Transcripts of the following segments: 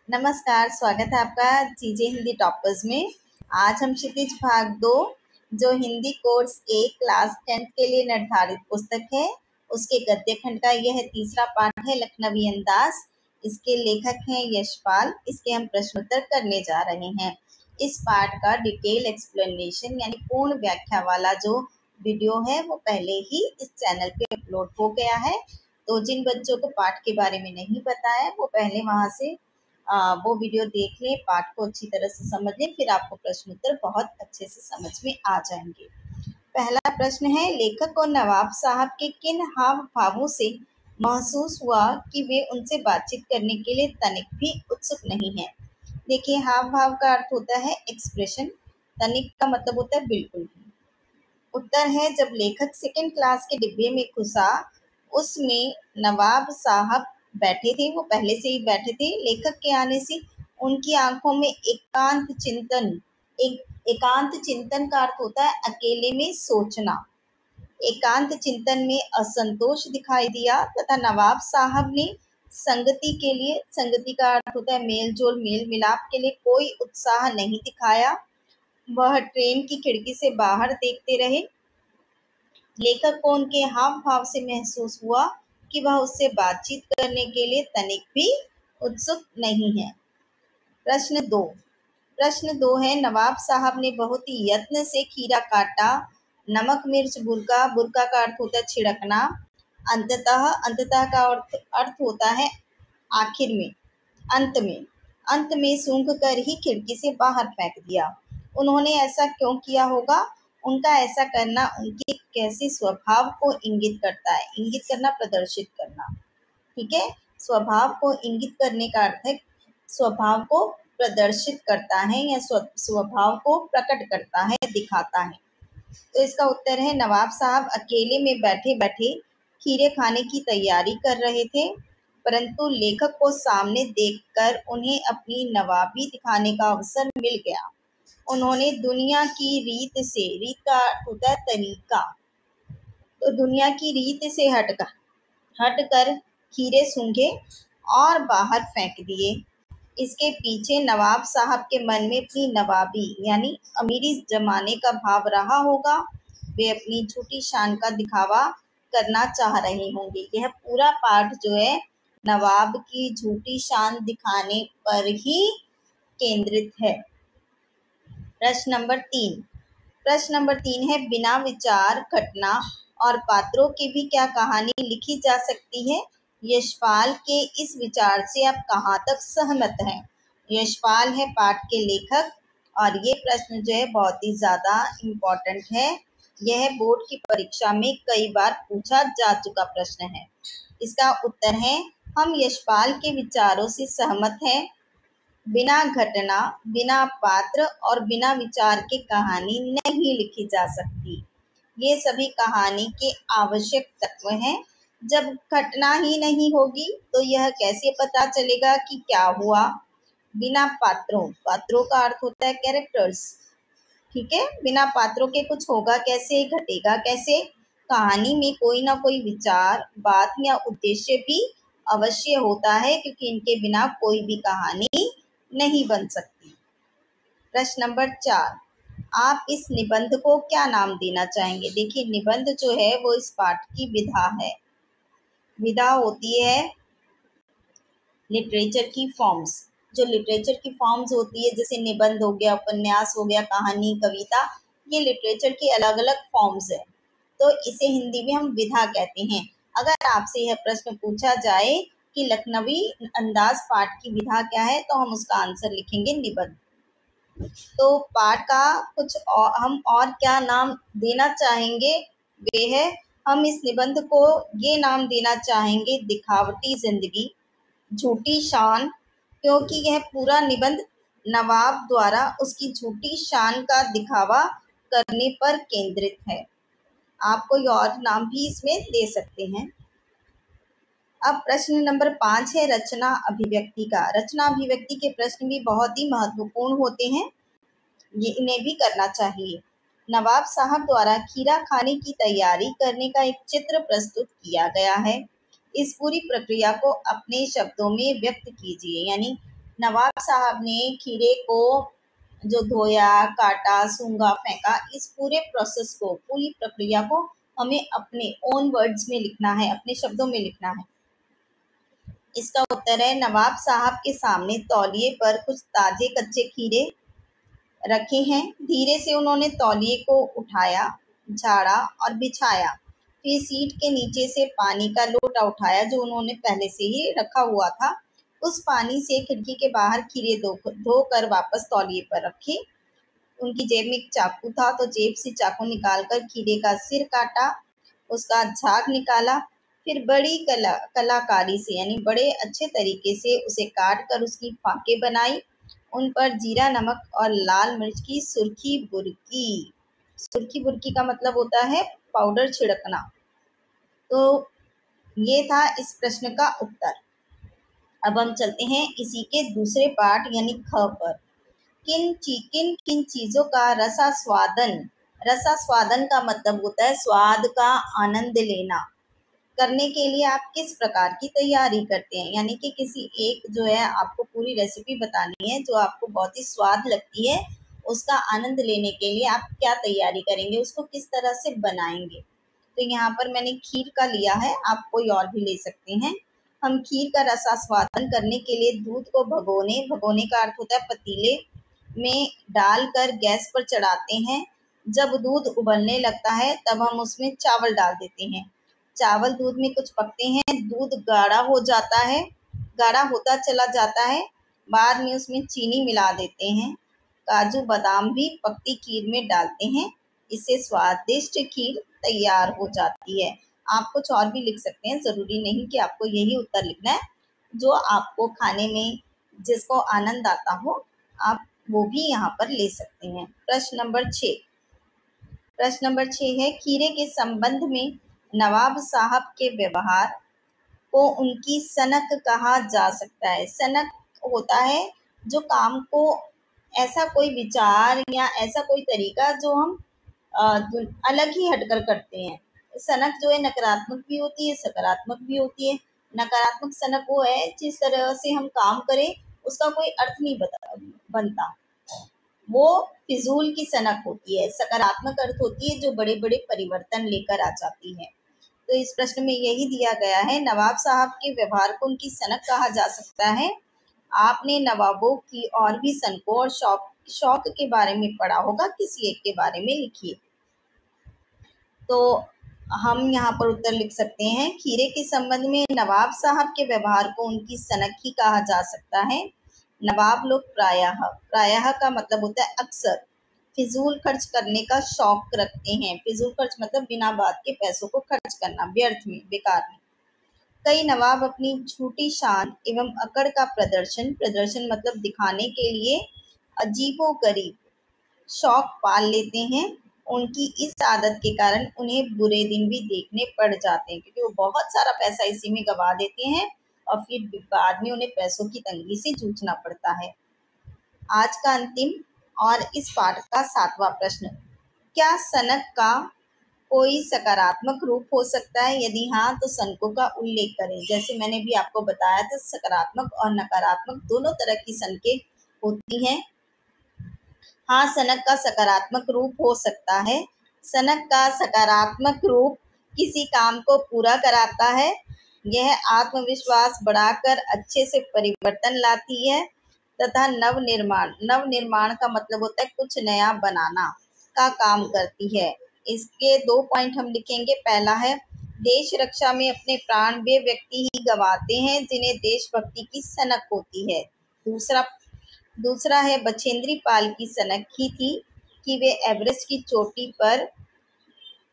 नमस्कार, स्वागत है आपका चीजें हिंदी टॉपर्स में। आज हम क्षितिज भाग 2 जो हिंदी कोर्स 1 क्लास 10th के लिए निर्धारित पुस्तक है उसके गद्य खंड का यह तीसरा पाठ है लखनवी अंदाज। इसके लेखक हैं यशपाल। इसके हम प्रश्नोत्तर करने जा रहे हैं। इस पाठ का डिटेल एक्सप्लेनेशन यानी पूर्ण व्याख्या वाला जो वीडियो है वो पहले ही इस चैनल पे अपलोड हो गया है। तो जिन बच्चों को पाठ के बारे में नहीं पता है वो पहले वहां से वो वीडियो देख लें, पाठ को अच्छी तरह से समझ लें, फिर आपको प्रश्न उत्तर बहुत अच्छे से समझ में आ जाएंगे। पहला प्रश्न है, लेखक को नवाब साहब के किन हाव भावों से महसूस हुआ कि वे उनसे बातचीत करने के लिए तनिक भी उत्सुक नहीं है। देखिए, हाव भाव का अर्थ होता है एक्सप्रेशन, तनिक का मतलब होता है बिल्कुल भी। उत्तर है, जब लेखक सेकंड क्लास के डिब्बे में घुसा उसमें नवाब साहब बैठे थे, वो पहले से ही बैठे थे। लेखक के आने से उनकी आंखों में एकांत चिंतन का अर्थ होता है अकेले में सोचना। एकांत चिंतन में असंतोष दिखाई दिया तथा नवाब साहब ने संगति का अर्थ होता है मेल जोल, मेल मिलाप के लिए कोई उत्साह नहीं दिखाया। वह ट्रेन की खिड़की से बाहर देखते रहे। लेखक को उनके हाव भाव से महसूस हुआ कि वह उससे बातचीत करने के लिए तनिक भी उत्सुक नहीं है। प्रश्न 2 है, नवाब साहब ने बहुत ही यत्न से खीरा काटा। नमक मिर्च बुरका, बुरका का अर्थ होता है छिड़कना। अंततः का अर्थ होता है आखिर में, अंत में सूंघ कर ही खिड़की से बाहर फेंक दिया। उन्होंने ऐसा क्यों किया होगा? उनका ऐसा करना उनके कैसे स्वभाव को इंगित करता है। इंगित करना, प्रदर्शित करना, ठीक है। स्वभाव को इंगित करने का अर्थ है स्वभाव को प्रदर्शित करता है या स्वभाव को प्रकट करता है, दिखाता है। तो इसका उत्तर है, नवाब साहब अकेले में बैठे बैठे खीरे खाने की तैयारी कर रहे थे, परंतु लेखक को सामने देखकर उन्हें अपनी नवाबी दिखाने का अवसर मिल गया। उन्होंने दुनिया की रीत का अर्थ होता है तरीका, तो दुनिया की रीत से हटकर खीरे सूंघे और बाहर फेंक दिए। इसके पीछे नवाब साहब के मन में अपनी नवाबी यानी अमीरी जमाने का भाव रहा होगा। वे अपनी झूठी शान का दिखावा करना चाह रहे होंगे। यह पूरा पाठ जो है नवाब की झूठी शान दिखाने पर ही केंद्रित है। प्रश्न नंबर 3 है, बिना विचार, घटना और पात्रों की भी क्या कहानी लिखी जा सकती है? यशपाल के इस विचार से आप कहाँ तक सहमत हैं? यशपाल है पाठ के लेखक और ये प्रश्न जो है बहुत ही ज़्यादा इम्पोर्टेंट है। यह बोर्ड की परीक्षा में कई बार पूछा जा चुका प्रश्न है। इसका उत्तर है, हम यशपाल के विचारों से सहमत हैं। बिना घटना, बिना पात्र और बिना विचार के कहानी नहीं लिखी जा सकती। ये सभी कहानी के आवश्यक तत्व हैं। जब घटना ही नहीं होगी तो यह कैसे पता चलेगा कि क्या हुआ? बिना पात्रों का अर्थ होता है कैरेक्टर्स, ठीक है। बिना पात्रों के कुछ होगा कैसे, घटेगा कैसे? कहानी में कोई ना कोई विचार, बात या उद्देश्य भी अवश्य होता है, क्योंकि इनके बिना कोई भी कहानी नहीं बन सकती। प्रश्न नंबर 4, आप इस निबंध को क्या नाम देना चाहेंगे? देखिए, निबंध जो है वो इस पाठ की विधा है। विधा होती है लिटरेचर की फॉर्म्स। जो लिटरेचर की फॉर्म्स होती है, जैसे निबंध हो गया, उपन्यास हो गया, कहानी, कविता, ये लिटरेचर की अलग अलग फॉर्म्स है, तो इसे हिंदी में हम विधा कहते हैं। अगर आपसे यह प्रश्न पूछा जाए कि लखनवी अंदाज पाठ की विधा क्या है, तो हम उसका आंसर लिखेंगे निबंध। तो पाठ का हम और क्या नाम देना चाहेंगे, वे है, हम इस निबंध को ये नाम देना चाहेंगे, दिखावटी जिंदगी, झूठी शान, क्योंकि यह पूरा निबंध नवाब द्वारा उसकी झूठी शान का दिखावा करने पर केंद्रित है। आप कोई और नाम भी इसमें दे सकते हैं। अब प्रश्न नंबर 5 है रचना अभिव्यक्ति का। रचना अभिव्यक्ति के प्रश्न भी बहुत ही महत्वपूर्ण होते हैं, ये इन्हें भी करना चाहिए। नवाब साहब द्वारा खीरा खाने की तैयारी करने का एक चित्र प्रस्तुत किया गया है। इस पूरी प्रक्रिया को अपने शब्दों में व्यक्त कीजिए, यानी नवाब साहब ने खीरे को जो धोया, काटा, सूंघा, फेंका, इस पूरे प्रोसेस को, पूरी प्रक्रिया को हमें अपने ओन वर्ड्स में लिखना है, अपने शब्दों में लिखना है। इसका उत्तर है, नवाब साहब के सामने तौलिए पर कुछ ताजे कच्चे खीरे रखे हैं। धीरे से उन्होंने तौलिए को उठाया, झाड़ा और बिछाया। फिर सीट के नीचे से पानी का लोटा उठाया जो उन्होंने पहले से ही रखा हुआ था। उस पानी से खिड़की के बाहर खीरे धोकर वापस तौलिए पर रखे। उनकी जेब में एक चाकू था तो जेब से चाकू निकालकर खीरे का सिर काटा, उसका झाग निकाला। फिर बड़ी कलाकारी से यानी बड़े अच्छे तरीके से उसे काट कर उसकी फाके बनाई। उन पर जीरा, नमक और लाल मिर्च की सुर्खी बुरकी। सुर्खी बुरकी का मतलब होता है पाउडर छिड़कना। तो ये था इस प्रश्न का उत्तर। अब हम चलते हैं इसी के दूसरे पार्ट यानी ख पर। किन किन चीजों का रसास्वादन का मतलब होता है स्वाद का आनंद लेना, करने के लिए आप किस प्रकार की तैयारी करते हैं। यानी कि किसी एक जो है आपको पूरी रेसिपी बतानी है जो आपको बहुत ही स्वाद लगती है, उसका आनंद लेने के लिए आप क्या तैयारी करेंगे, उसको किस तरह से बनाएंगे। तो यहाँ पर मैंने खीर का लिया है, आप कोई और भी ले सकते हैं। हम खीर का रसास्वादन करने के लिए दूध को भगोने का अर्थ होता है पतीले में डालकर गैस पर चढ़ाते हैं। जब दूध उबलने लगता है तब हम उसमें चावल डाल देते हैं। चावल दूध में कुछ पकते हैं, दूध गाढ़ा हो जाता है, गाढ़ा होता चला जाता है। बाद में उसमें चीनी मिला देते हैं। काजू बादाम भी पकती खीर में डालते हैं। इससे स्वादिष्ट खीर तैयार हो जाती है। आप कुछ और भी लिख सकते हैं, जरूरी नहीं कि आपको यही उत्तर लिखना है। जो आपको खाने में जिसको आनंद आता हो आप वो भी यहाँ पर ले सकते हैं। प्रश्न नंबर 6 है, खीरे के संबंध में नवाब साहब के व्यवहार को उनकी सनक कहा जा सकता है। सनक होता है जो काम को, ऐसा कोई विचार या ऐसा कोई तरीका जो हम अलग ही हटकर करते हैं। सनक जो है नकारात्मक भी होती है, सकारात्मक भी होती है। नकारात्मक सनक वो है जिस तरह से हम काम करें उसका कोई अर्थ नहीं बनता, वो फिजूल की सनक होती है। सकारात्मक अर्थ होती है जो बड़े बड़े परिवर्तन लेकर आ जाती है। तो इस प्रश्न में यही दिया गया है, नवाब साहब के व्यवहार को उनकी सनक कहा जा सकता है। आपने नवाबों की और भी सनकों और शौक के बारे में पढ़ा होगा, किसी एक के बारे में लिखिए। तो हम यहाँ पर उत्तर लिख सकते हैं, खीरे के संबंध में नवाब साहब के व्यवहार को उनकी सनक ही कहा जा सकता है। नवाब लोग प्रायः का मतलब होता है अक्सर फिजूल खर्च करने का शौक रखते हैं। फिजूल खर्च मतलब बिना बात के पैसों को खर्च करना, व्यर्थ में, बेकार में। कई नवाब अपनी झूठी शान एवं अकड़ का प्रदर्शन मतलब दिखाने के लिए अजीबोगरीब शौक पाल लेते हैं। उनकी इस आदत के कारण उन्हें बुरे दिन भी देखने पड़ जाते हैं, क्योंकि वो बहुत सारा पैसा इसी में गवा देते हैं और फिर बाद में उन्हें पैसों की तंगी से जूझना पड़ता है। आज का अंतिम और इस पाठ का 7वां प्रश्न, क्या सनक का कोई सकारात्मक रूप हो सकता है? यदि हाँ तो सनकों का उल्लेख करें। जैसे मैंने भी आपको बताया था, सकारात्मक और नकारात्मक दोनों तरह की सनकें होती हैं। हाँ, सनक का सकारात्मक रूप हो सकता है। सनक का सकारात्मक रूप किसी काम को पूरा कराता है। यह आत्मविश्वास बढ़ाकर अच्छे से परिवर्तन लाती है तथा नव निर्माण का मतलब होता है कुछ नया बनाना का काम करती है। इसके 2 पॉइंट हम लिखेंगे। पहला है, देश रक्षा में अपने प्राण वे व्यक्ति ही गंवाते हैं जिन्हें देशभक्ति की सनक होती है। दूसरा है, बछेंद्री पाल की सनक ही थी कि वे एवरेस्ट की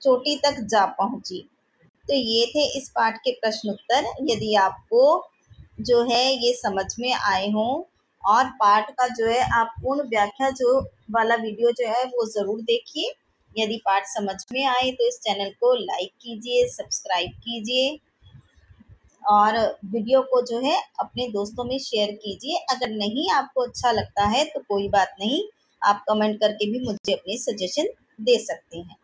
चोटी तक जा पहुंची। तो ये थे इस पाठ के प्रश्न उत्तर। यदि आपको जो है ये समझ में आए हों और पाठ का जो है आप पूर्ण व्याख्या जो वाला वीडियो जो है वो ज़रूर देखिए। यदि पाठ समझ में आए तो इस चैनल को लाइक कीजिए, सब्सक्राइब कीजिए और वीडियो को जो है अपने दोस्तों में शेयर कीजिए। अगर नहीं आपको अच्छा लगता है तो कोई बात नहीं, आप कमेंट करके भी मुझे अपने सजेशन दे सकते हैं।